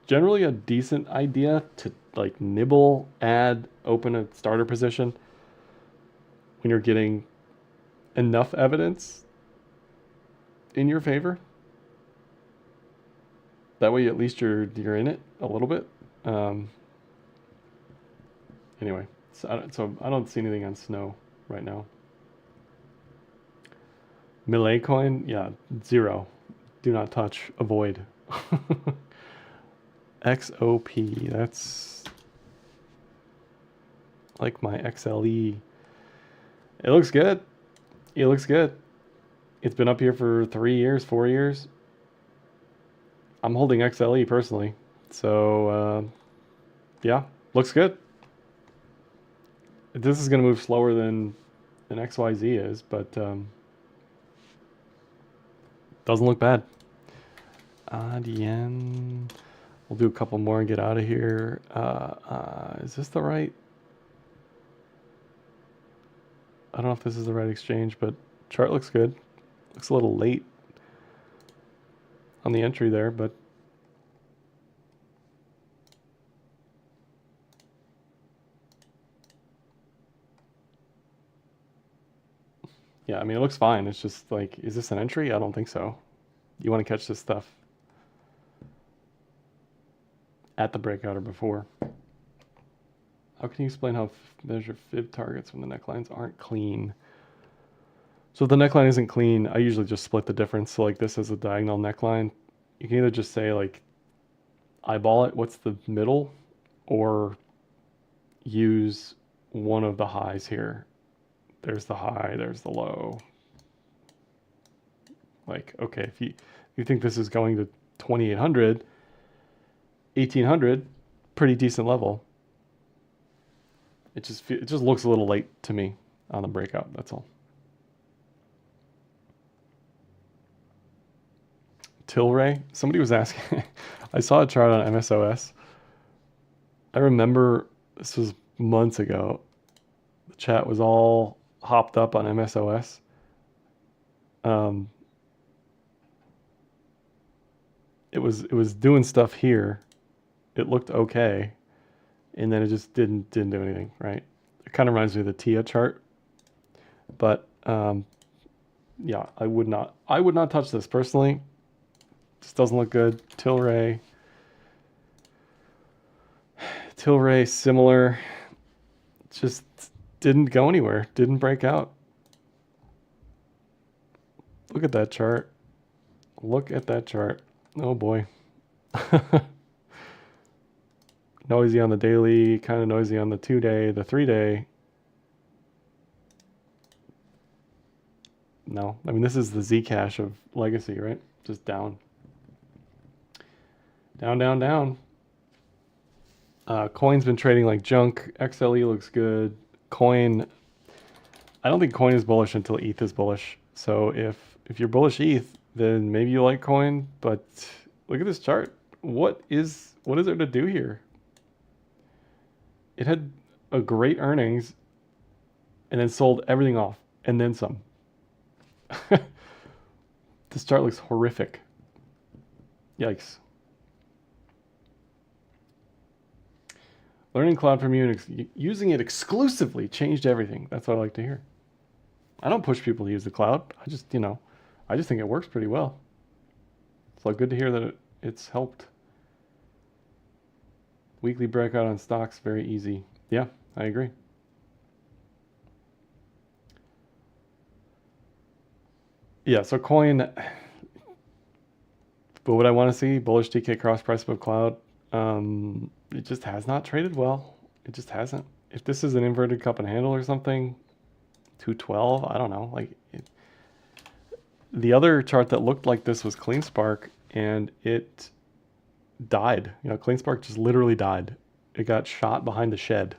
generally a decent idea to like nibble, add, open a starter position when you're getting enough evidence in your favor. That way at least you're in it a little bit. Anyway, so I don't see anything on Snow right now. Litecoin, yeah, 0. Do not touch, avoid. XOP, that's like my XLE. It looks good. It looks good. It's been up here for 3 years, 4 years. I'm holding XLE personally. So, yeah, looks good. This is going to move slower than XYZ is, but doesn't look bad. ADN. We'll do a couple more and get out of here. Is this the right? I don't know if this is the right exchange, but chart looks good. Looks a little late on the entry there, but yeah, I mean, it looks fine. It's just like, is this an entry? I don't think so. You want to catch this stuff at the breakout or before. How can you explain how measure fib targets when the necklines aren't clean? So if the neckline isn't clean, I usually just split the difference. So like this is a diagonal neckline. You can either just say like eyeball it, what's the middle, or use one of the highs here. There's the high, there's the low. Like, okay, if you think this is going to 2800, 1800, pretty decent level. It just looks a little late to me on the breakout, that's all. Tilray, somebody was asking, I saw a chart on MSOS. I remember this was months ago. The chat was all hopped up on MSOS. It was doing stuff here. It looked okay, and then it just didn't do anything, right? It kind of reminds me of the TIA chart, but yeah, I would not touch this personally. Just doesn't look good. Tilray similar, just didn't go anywhere, didn't break out. Look at that chart. Look at that chart. Oh boy. Noisy on the daily, kind of noisy on the 2-day, the 3-day. No, I mean, this is the Zcash of legacy, right? Just down. Down, down, down. Coin's been trading like junk. XLE looks good. Coin, I don't think Coin is bullish until ETH is bullish. So if you're bullish ETH, then maybe you like Coin, but look at this chart. What is there to do here? It had a great earnings and then sold everything off and then some. This chart looks horrific. Yikes. Learning cloud from you and using it exclusively changed everything. That's what I like to hear. I don't push people to use the cloud. I just think it works pretty well. It's like good to hear that it's helped. Weekly breakout on stocks, very easy. Yeah, I agree. Yeah, so Coin, but what I want to see, bullish TK cross price above cloud, it just has not traded well. It just hasn't. If this is an inverted cup and handle or something, 212, I don't know. Like the other chart that looked like this was CleanSpark, and it died. You know, CleanSpark just literally died. It got shot behind the shed.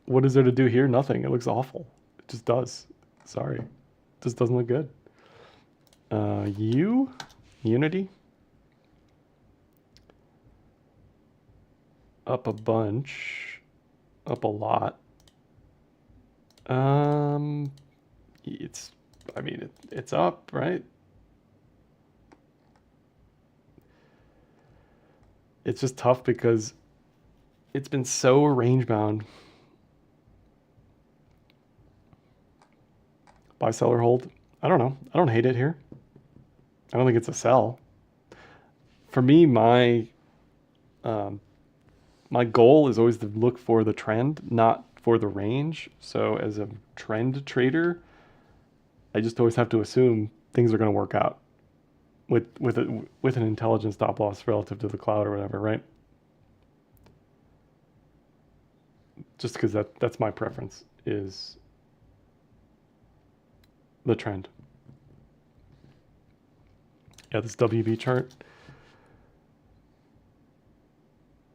What is there to do here? Nothing. It looks awful. It just does. Sorry. It just doesn't look good. Unity. Up a bunch. Up a lot. It's up, right? It's just tough because it's been so range bound. Buy, sell, or hold. I don't know. I don't hate it here. I don't think it's a sell. For me, my goal is always to look for the trend, not for the range. So as a trend trader, I just always have to assume things are going to work out with an intelligent stop loss relative to the cloud or whatever, right? Just because that's my preference is the trend. Yeah, this WB chart.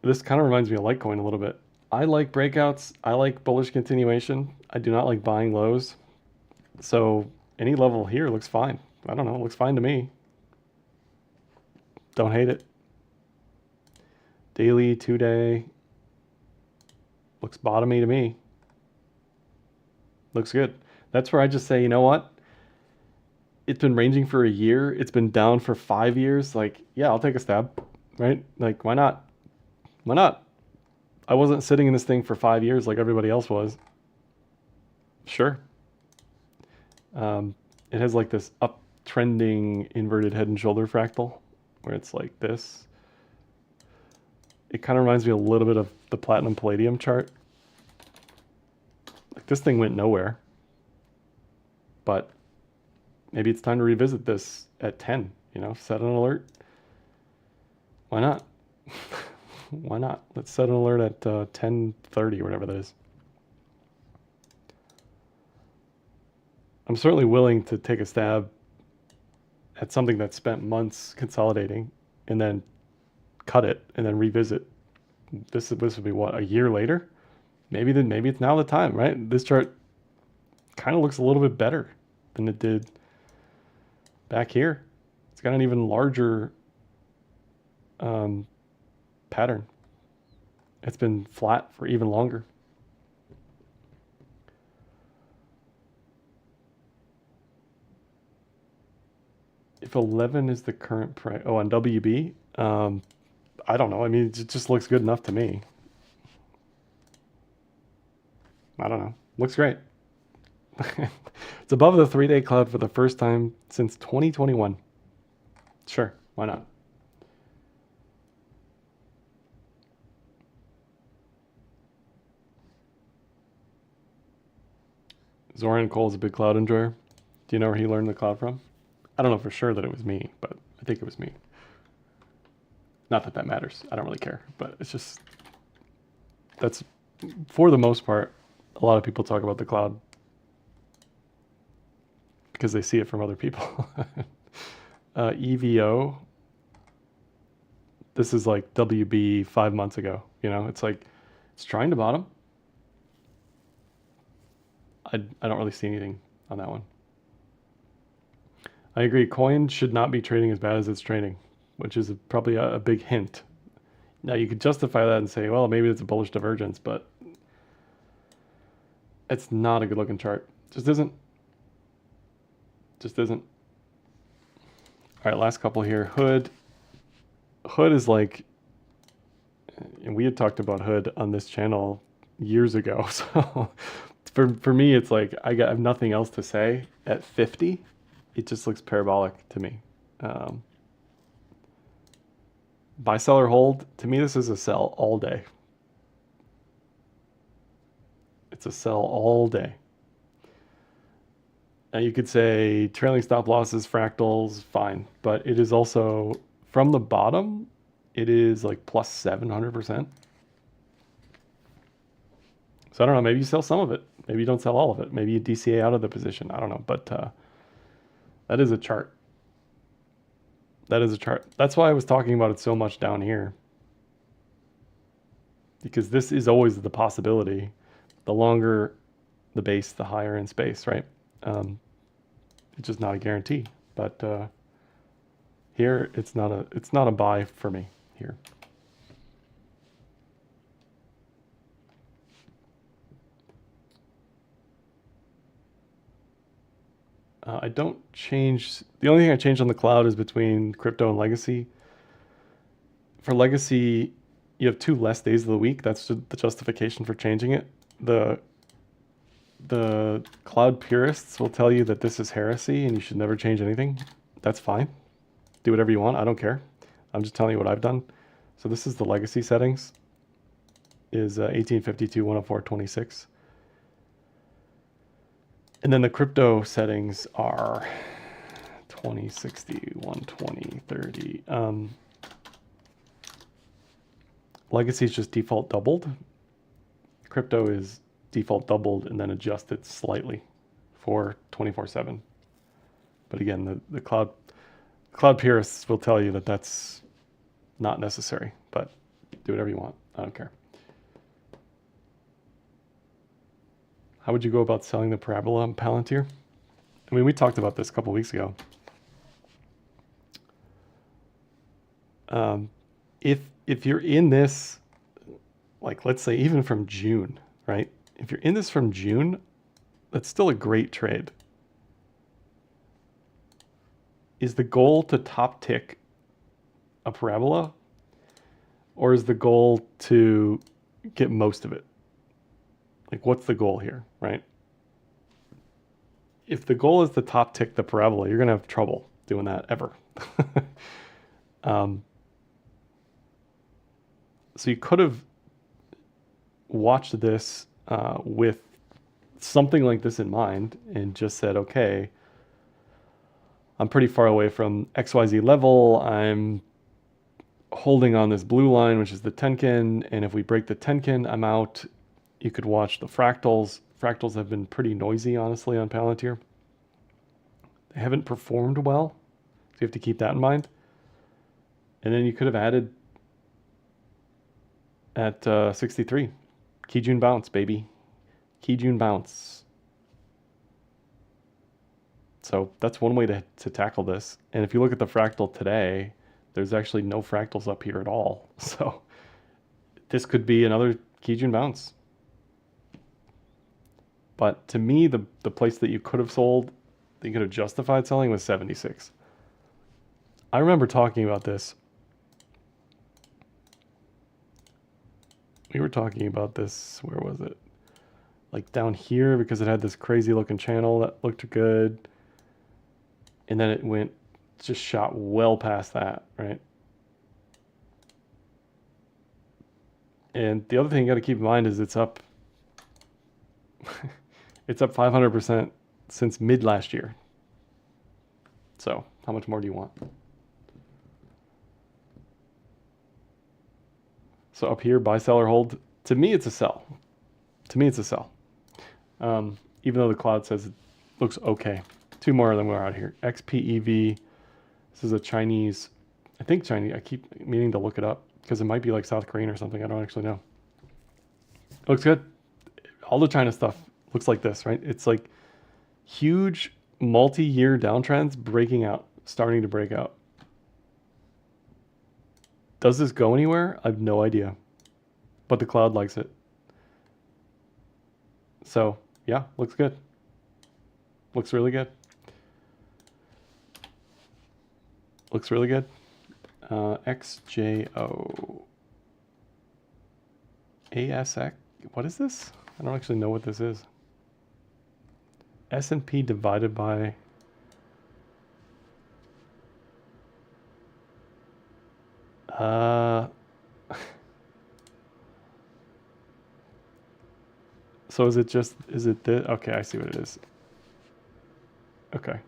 This kind of reminds me of Litecoin a little bit. I like breakouts. I like bullish continuation. I do not like buying lows. So any level here looks fine. I don't know. It looks fine to me. Don't hate it. Daily, 2-day. Looks bottomy to me. Looks good. That's where I just say, you know what? It's been ranging for a year. It's been down for 5 years. Like, yeah, I'll take a stab, right? Like, why not? Why not? I wasn't sitting in this thing for 5 years like everybody else was. Sure. It has like this uptrending inverted head and shoulder fractal where it's like this. It kind of reminds me a little bit of the platinum palladium chart. Like this thing went nowhere, but maybe it's time to revisit this at 10, set an alert. Why not? Why not? Let's set an alert at 10:30 or whatever that is. I'm certainly willing to take a stab at something that spent months consolidating and then cut it and then revisit. This would be what, a year later? Maybe it's now the time, right? This chart kind of looks a little bit better than it did back here. It's got an even larger pattern. It's been flat for even longer. If 11 is the current price, on WB, I don't know. I mean, it just looks good enough to me. I don't know. Looks great. It's above the 3-day cloud for the first time since 2021. Sure, why not? Zoran Cole is a big cloud enjoyer. Do you know where he learned the cloud from? I don't know for sure that it was me, but I think it was me. Not that that matters. I don't really care, but it's just, that's, for the most part, a lot of people talk about the cloud because they see it from other people. EVO, this is like WB 5 months ago. It's like, it's trying to bottom. I don't really see anything on that one. I agree. Coin should not be trading as bad as it's trading, which is probably a big hint. Now you could justify that and say, well, maybe it's a bullish divergence, but it's not a good looking chart. Just isn't. Just isn't. All right, last couple here. Hood. Hood is like, and we had talked about Hood on this channel years ago. So for me, it's like I have nothing else to say. At 50, it just looks parabolic to me. Buy, sell, or hold. To me, this is a sell all day. It's a sell all day. Now you could say trailing stop losses, fractals, fine. But it is also, from the bottom, it is like plus 700%. So I don't know, maybe you sell some of it. Maybe you don't sell all of it. Maybe you DCA out of the position. I don't know, but that is a chart. That is a chart. That's why I was talking about it so much down here. Because this is always the possibility. The longer the base, the higher in space, right? It's just not a guarantee. But here, it's not a buy for me here. I don't change. The only thing I change on the cloud is between crypto and legacy. For legacy, you have 2 less days of the week. That's the justification for changing it. The cloud purists will tell you that this is heresy and you should never change anything. That's fine. Do whatever you want. I don't care. I'm just telling you what I've done. So this is the legacy settings. Is 1852 104 26. And then the crypto settings are 20, 60, 120, 30. Legacy is just default doubled. Crypto is default doubled and then adjusted slightly for 24/7. But again, the cloud purists will tell you that that's not necessary, but do whatever you want. I don't care. How would you go about selling the parabola on Palantir? I mean, we talked about this a couple weeks ago. If you're in this, like let's say even from June, right? If you're in this from June, That's still a great trade. Is the goal to top tick a parabola, or is the goal to get most of it? Like, what's the goal here, right? If the goal is to top tick the parabola, you're going to have trouble doing that ever. So you could have watched this with something like this in mind and just said, okay, I'm pretty far away from XYZ level. I'm holding on this blue line, which is the Tenkin. And if we break the Tenkin, I'm out. You could watch the fractals. Fractals have been pretty noisy, honestly, on Palantir. They haven't performed well. So you have to keep that in mind. And then you could have added at 63. Kijun bounce, baby. Kijun bounce. So that's one way to tackle this. And if you look at the fractal today, there's actually no fractals up here at all. So this could be another Kijun bounce. But to me, the place that you could have sold, that you could have justified selling, was 76. I remember talking about this. We were talking about this, where was it? Like down here, because it had this crazy looking channel that looked good. And then it went, just shot well past that, right? And the other thing you got to keep in mind is it's up, it's up 500% since mid last year. So how much more do you want? So up here, buy, sell, or hold. To me, it's a sell. To me, it's a sell. Even though the cloud says it looks okay. Two more than we're out here. XPEV. This is a Chinese, I think Chinese. I keep meaning to look it up because it might be like South Korean or something. I don't actually know. It looks good. All the China stuff looks like this, right? It's like huge multi-year downtrends breaking out, starting to break out. Does this go anywhere? I have no idea. But the cloud likes it. So, yeah, looks good. Looks really good. Looks really good. XJO. ASX. What is this? I don't actually know what this is. S&P divided by... So is it just, is it this? Okay, I see what it is. Okay.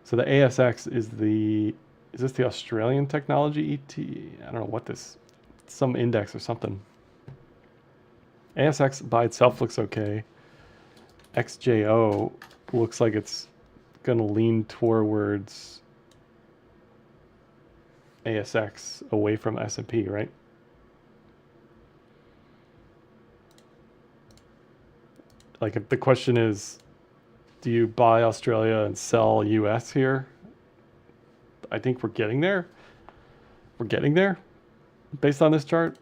So the ASX is the, is this the Australian technology ET? I don't know what this, some index or something. ASX by itself looks okay. XJO looks like it's going to lean towards ASX away from S&P, right? Like if the question is, do you buy Australia and sell US here? I think we're getting there. We're getting there based on this chart.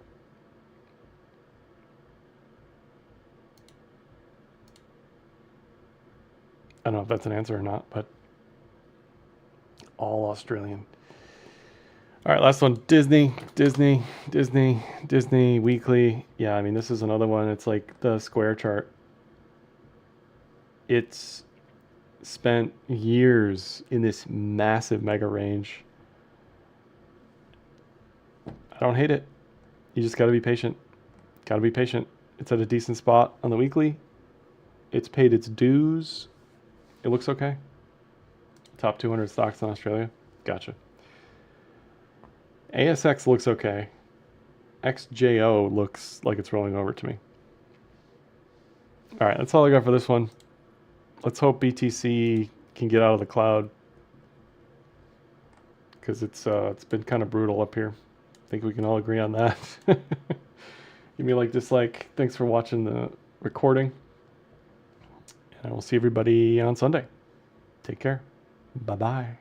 I don't know if that's an answer or not, but all Australian. All right, last one, Disney weekly. Yeah, I mean, this is another one. It's like the square chart. It's spent years in this massive mega range. I don't hate it. You just got to be patient. Got to be patient. It's at a decent spot on the weekly. It's paid its dues. It looks okay. Top 200 stocks in Australia. Gotcha. ASX looks okay. XJO looks like it's rolling over to me. All right, that's all I got for this one. Let's hope BTC can get out of the cloud, because it's been kind of brutal up here. I think we can all agree on that. Give me a like, dislike. Thanks for watching the recording. And I will see everybody on Sunday. Take care. Bye-bye.